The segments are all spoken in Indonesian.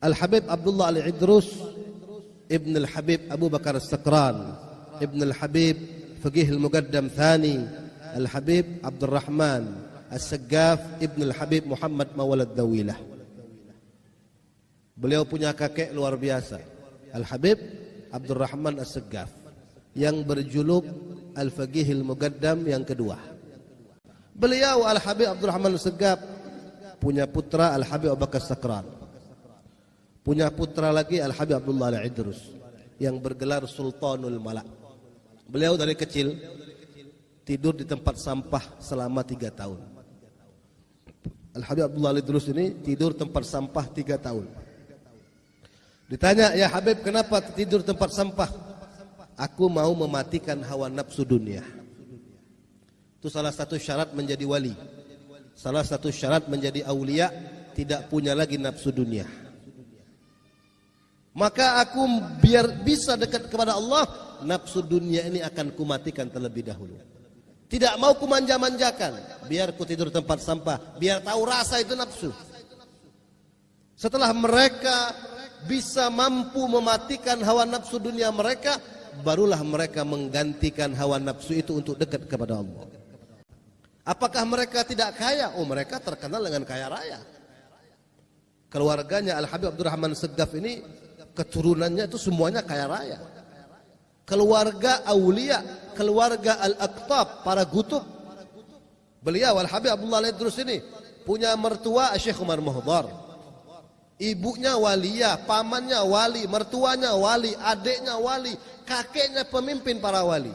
Al-Habib Abdullah Al-Idrus Ibn Al-Habib Abu Bakar As-Sakran Ibn Al-Habib Faqih Al-Muqaddam Thani Al-Habib Abdul Rahman As-Saggaf Ibn Al-Habib Muhammad Mawalad Dawilah. Beliau punya kakek luar biasa, Al-Habib Abdul Rahman As-Saggaf, yang berjuluk Al-Faqih Al-Muqaddam yang kedua. Beliau Al-Habib Abdul Rahman As-Saggaf punya putra Al-Habib Abu Bakar As-Sakran, punya putra lagi Al-Habib Abdullah Al-Idrus yang bergelar Sultanul Malak. Beliau dari kecil tidur di tempat sampah selama 3 tahun. Al-Habib Abdullah Al-Idrus ini tidur tempat sampah 3 tahun. Ditanya, "Ya Habib, kenapa tidur tempat sampah?" "Aku mau mematikan hawa nafsu dunia." Itu salah satu syarat menjadi wali. Salah satu syarat menjadi aulia, tidak punya lagi nafsu dunia. Maka aku biar bisa dekat kepada Allah, nafsu dunia ini akan kumatikan terlebih dahulu. Tidak mau kumanja-manjakan, biar ku tidur tempat sampah, biar tahu rasa itu nafsu. Setelah mereka bisa mampu mematikan hawa nafsu dunia mereka, barulah mereka menggantikan hawa nafsu itu untuk dekat kepada Allah. Apakah mereka tidak kaya? Oh, mereka terkenal dengan kaya raya. Keluarganya Al-Habib Abdul Rahman As-Saggaf ini keturunannya itu semuanya kaya raya. Keluarga aulia, keluarga al-aqtab, para gutub. Beliau Al-Habib Abdullah Al-Idrus ini punya mertua Syekh Umar Muhdar. Ibunya waliyah, pamannya wali, mertuanya wali, adiknya wali, kakeknya pemimpin para wali.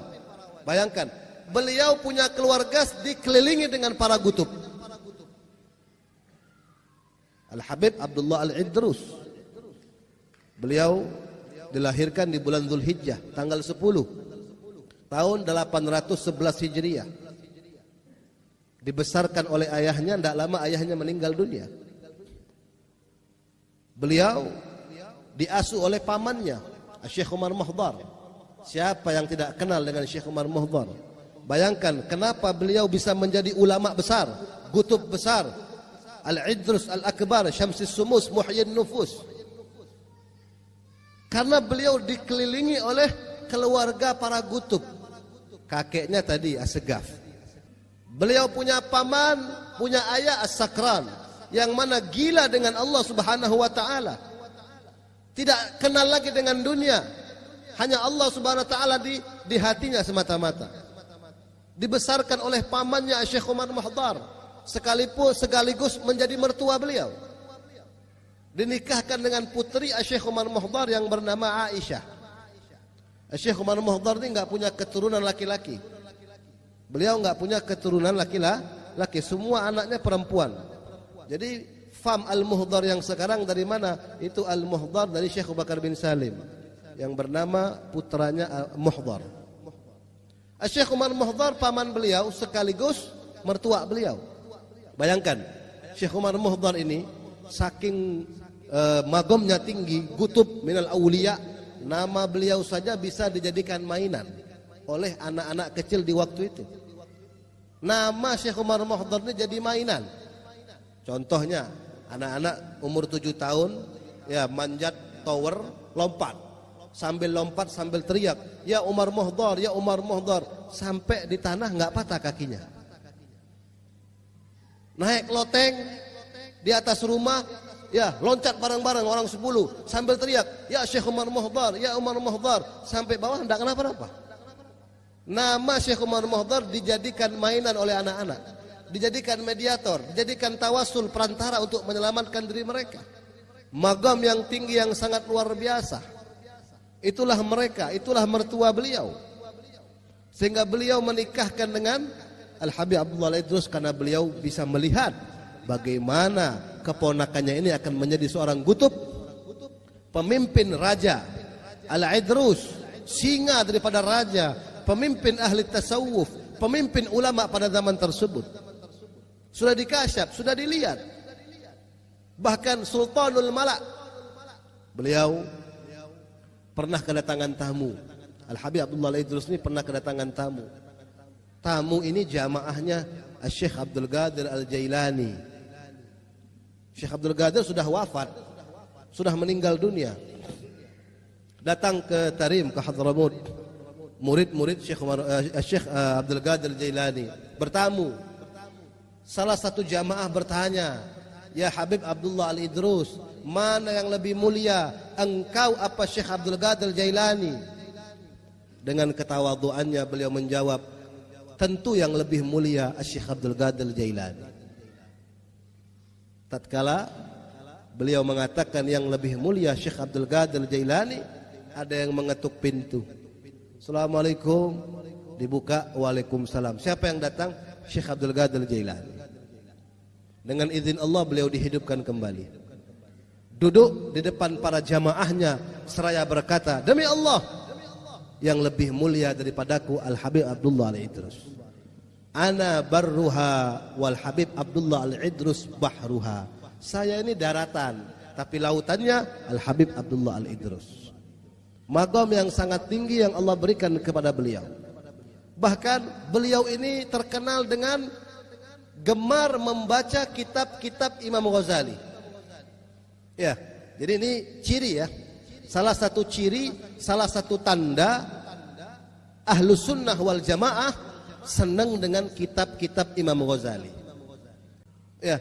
Bayangkan, beliau punya keluarga dikelilingi dengan para gutub. Al-Habib Abdullah Al-Idrus, beliau dilahirkan di bulan Dzulhijjah tanggal 10 tahun 811 Hijriah. Dibesarkan oleh ayahnya, tidak lama ayahnya meninggal dunia. Beliau diasuh oleh pamannya Syekh Umar Muhdar. Siapa yang tidak kenal dengan Syekh Umar Muhdar? Bayangkan kenapa beliau bisa menjadi ulama besar, gutub besar, Al-Idrus Al-Akbar, Syamsis Sumus, Muhyin Nufus. Karena beliau dikelilingi oleh keluarga para gutub. Kakeknya tadi As-Saggaf. Beliau punya paman, punya ayah As-Sakran, yang mana gila dengan Allah Subhanahu wa taala. Tidak kenal lagi dengan dunia. Hanya Allah Subhanahu wa taala di hatinya semata-mata. Dibesarkan oleh pamannya Syekh Umar Muhdar, sekaligus menjadi mertua beliau. Dinikahkan dengan putri Syekh Umar Muhdar yang bernama Aisyah. Syekh Umar Muhdar ini enggak punya keturunan laki-laki. Beliau enggak punya keturunan laki-laki, semua anaknya perempuan. Jadi fam Al-Muhdar yang sekarang dari mana? Itu Al-Muhdar dari Syekh Abu Bakar bin Salim yang bernama putranya Muhdar. Syekh Umar Muhdar paman beliau sekaligus mertua beliau. Bayangkan, Syekh Umar Muhdar ini saking magomnya tinggi, gutub minal aulia, nama beliau saja bisa dijadikan mainan oleh anak-anak kecil di waktu itu. Nama Syekh Umar Muhdar ini jadi mainan. Contohnya, anak-anak umur 7 tahun ya manjat tower, lompat. Sambil lompat sambil teriak, "Ya Umar Muhdar, ya Umar Muhdar." Sampai di tanah enggak patah kakinya. Naik loteng di atas rumah, ya loncat bareng-bareng orang 10 sambil teriak, "Ya Syekh Umar Muhdar, ya Umar Muhdar." Sampai bawah enggak kenapa-napa. Nama Syekh Umar Muhdar dijadikan mainan oleh anak-anak, dijadikan mediator, dijadikan tawasul, perantara untuk menyelamatkan diri mereka. Magam yang tinggi yang sangat luar biasa. Itulah mereka, itulah mertua beliau. Sehingga beliau menikahkan dengan Al-Habib Abdullah Al-Idrus karena beliau bisa melihat bagaimana keponakannya ini akan menjadi seorang gutub, pemimpin raja. Al-Idrus, singa daripada raja, pemimpin ahli tasawuf, pemimpin ulama pada zaman tersebut. Sudah dikasyaf, sudah dilihat. Bahkan Sultanul Malak, beliau pernah kedatangan tamu. Al-Habib Abdullah Al-Idrus ini pernah kedatangan tamu. Tamu ini jamaahnya Syekh Abdul Qadir Al-Jailani. Syekh Abdul Qadir sudah wafat, sudah meninggal dunia. Datang ke Tarim, ke Hadramut, murid-murid Syekh Abdul Qadir Jailani bertamu. Salah satu jamaah bertanya, "Ya Habib Abdullah Al-Idrus, mana yang lebih mulia, engkau apa Syekh Abdul Qadir Jailani?" Dengan ketawaduannya beliau menjawab, "Tentu yang lebih mulia Syekh Abdul Qadir Jailani." Tatkala beliau mengatakan yang lebih mulia Syekh Abdul Qadir Jailani, ada yang mengetuk pintu. "Assalamualaikum." Dibuka, "Waalaikumsalam." Siapa yang datang? Syekh Abdul Qadir Jailani. Dengan izin Allah beliau dihidupkan kembali. Duduk di depan para jamaahnya seraya berkata, "Demi Allah, yang lebih mulia daripadaku Al-Habib Abdullah Al-Idrus. Ana barruha wal Habib Abdullah Al-Idrus bahruha." Saya ini daratan, tapi lautannya Al-Habib Abdullah Al-Idrus. Maqam yang sangat tinggi yang Allah berikan kepada beliau. Bahkan beliau ini terkenal dengan gemar membaca kitab-kitab Imam Ghazali. Ya, jadi ini ciri ya. Salah satu ciri, salah satu tanda Ahlus Sunnah wal Jamaah senang dengan kitab-kitab Imam Ghazali. Ya,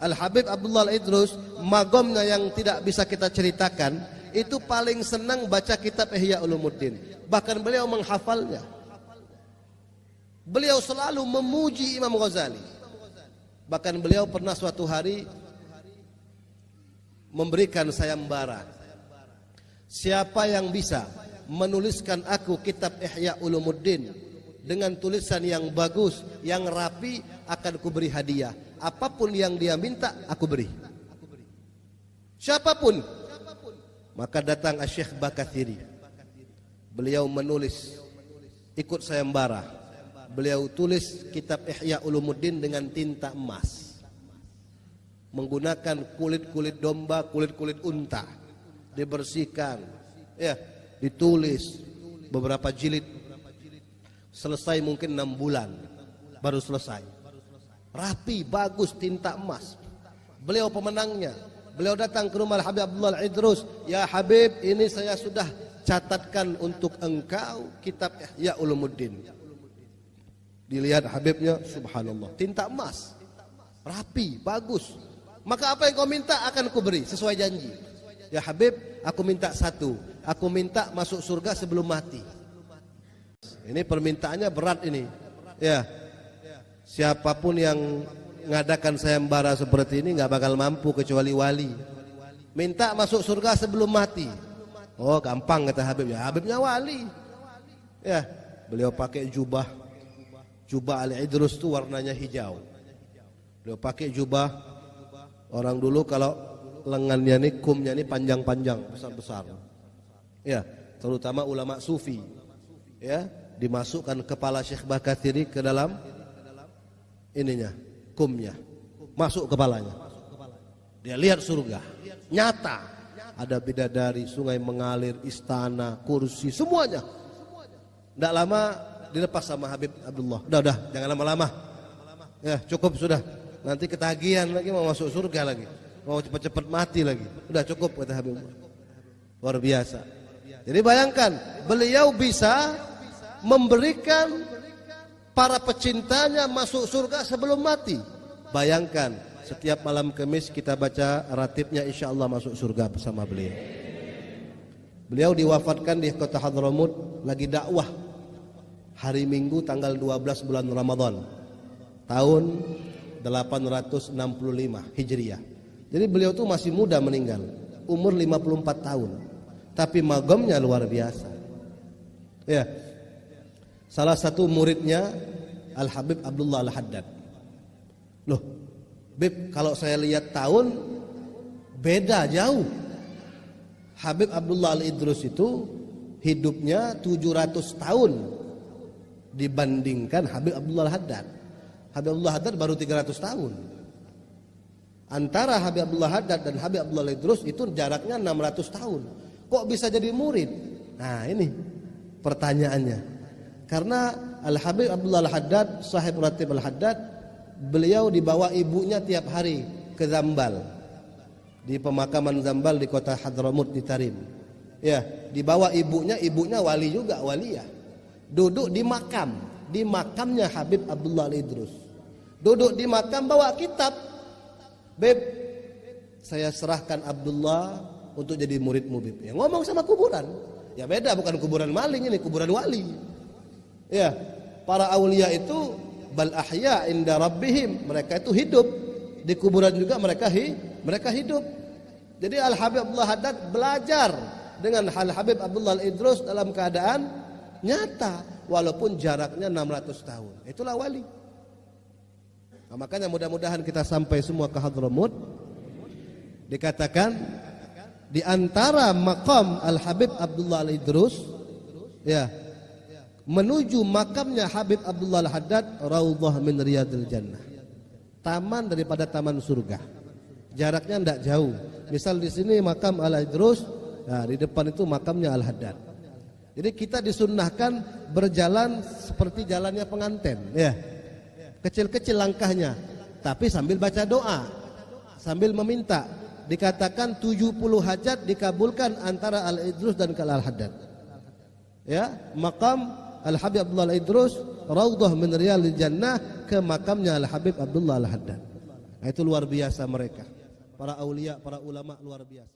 Al-Habib Abdullah Al-Idrus, magomnya yang tidak bisa kita ceritakan, itu paling senang baca kitab Ihya Ulumuddin. Bahkan beliau menghafalnya. Beliau selalu memuji Imam Ghazali. Bahkan beliau pernah suatu hari memberikan sayembara, "Siapa yang bisa menuliskan aku kitab Ihya Ulumuddin dengan tulisan yang bagus, yang rapi, akan kuberi hadiah. Apapun yang dia minta, aku beri." Siapapun. Maka datang Syekh Bakathiri. Beliau menulis, ikut sayembara. Beliau tulis kitab Ihya Ulumuddin dengan tinta emas, menggunakan kulit-kulit domba, kulit-kulit unta, dibersihkan, ya, ditulis beberapa jilid. Selesai mungkin 6 bulan baru selesai. Rapi, bagus, tinta emas. Beliau pemenangnya. Beliau datang ke rumah Habib Abdullah Al-Idrus, "Ya Habib, ini saya sudah catatkan untuk engkau kitab Ihya Ulumuddin." Dilihat Habibnya, subhanallah, tinta emas, rapi, bagus. "Maka apa yang kau minta akan kuberi sesuai janji." "Ya Habib, aku minta satu, aku minta masuk surga sebelum mati." Ini permintaannya berat ini. Ya, siapapun yang mengadakan sayembara seperti ini nggak bakal mampu kecuali wali. Minta masuk surga sebelum mati. Oh, gampang kata Habib. Ya, Habibnya wali. Ya, beliau pakai jubah Al-Idrus itu warnanya hijau. Beliau pakai jubah. Orang dulu kalau lengannya ini, kumnya ini panjang-panjang, besar-besar. Ya, terutama ulama sufi. Ya, dimasukkan kepala Syekh Bakathiri ke dalam ininya, kumnya. Masuk kepalanya. Dia lihat surga. Nyata. Ada bidadari, sungai mengalir, istana, kursi, semuanya. Tidak lama dilepas sama Habib Abdullah. Udah, jangan lama-lama. Ya, cukup sudah. Nanti ketagihan lagi, mau masuk surga lagi. Mau cepat-cepat mati lagi. Udah cukup kata Habib. Luar biasa. Jadi bayangkan, beliau bisa memberikan para pecintanya masuk surga sebelum mati. Bayangkan, setiap malam Kamis kita baca ratibnya, insya Allah masuk surga bersama beliau. Beliau diwafatkan di kota Hadramut, lagi dakwah hari Minggu tanggal 12 bulan Ramadan tahun 865 Hijriah. Jadi beliau tuh masih muda meninggal, umur 54 tahun. Tapi magamnya luar biasa. Ya. Salah satu muridnya Al-Habib Abdullah Al-Haddad. Loh, Bib, kalau saya lihat tahun beda jauh. Habib Abdullah Al-Idrus itu hidupnya 700 tahun dibandingkan Habib Abdullah Al-Haddad. Habib Abdullah Al-Haddad baru 300 tahun. Antara Habib Abdullah Al-Haddad dan Habib Abdullah Al-Idrus itu jaraknya 600 tahun. Kok bisa jadi murid? Nah, ini pertanyaannya. Karena Al-Habib Abdullah Al-Haddad, sahib Ratib Al-Haddad, beliau dibawa ibunya tiap hari ke Zambal. di pemakaman Zambal di kota Hadramut di Tarim. Ya, dibawa ibunya wali juga, waliyah. Duduk di makamnya Habib Abdullah Al-Idrus. Duduk di makam bawa kitab. Beb, saya serahkan Abdullah untuk jadi muridmu, Beb. Ya, ngomong sama kuburan. Ya beda, bukan kuburan maling, ini kuburan wali. Ya, para aulia itu bal ahya inda rabbihim, mereka itu hidup. Di kuburan juga mereka hidup. Jadi Al Habib Abdullah Haddad belajar dengan Al Habib Abdullah Al-Idrus dalam keadaan nyata walaupun jaraknya 600 tahun. Itulah wali. Nah, makanya mudah-mudahan kita sampai semua ke Hadramut. Dikatakan di antara makam Al Habib Abdullah Al-Idrus ya, menuju makamnya Habib Abdullah Al-Haddad raudhah min riyadil jannah. Taman daripada taman surga. Jaraknya tidak jauh. Misal di sini makam Al-Idrus, nah di depan itu makamnya Al-Haddad. Jadi kita disunnahkan berjalan seperti jalannya pengantin, ya. Kecil-kecil langkahnya, tapi sambil baca doa, sambil meminta. Dikatakan 70 hajat dikabulkan antara Al-Idrus dan Al-Haddad. Ya, makam Al-Habib Abdullah Al-Idrus raudhah min riyadil jannah ke makamnya Al-Habib Abdullah Al-Haddad. Nah, itu luar biasa mereka. Para aulia, para ulama luar biasa.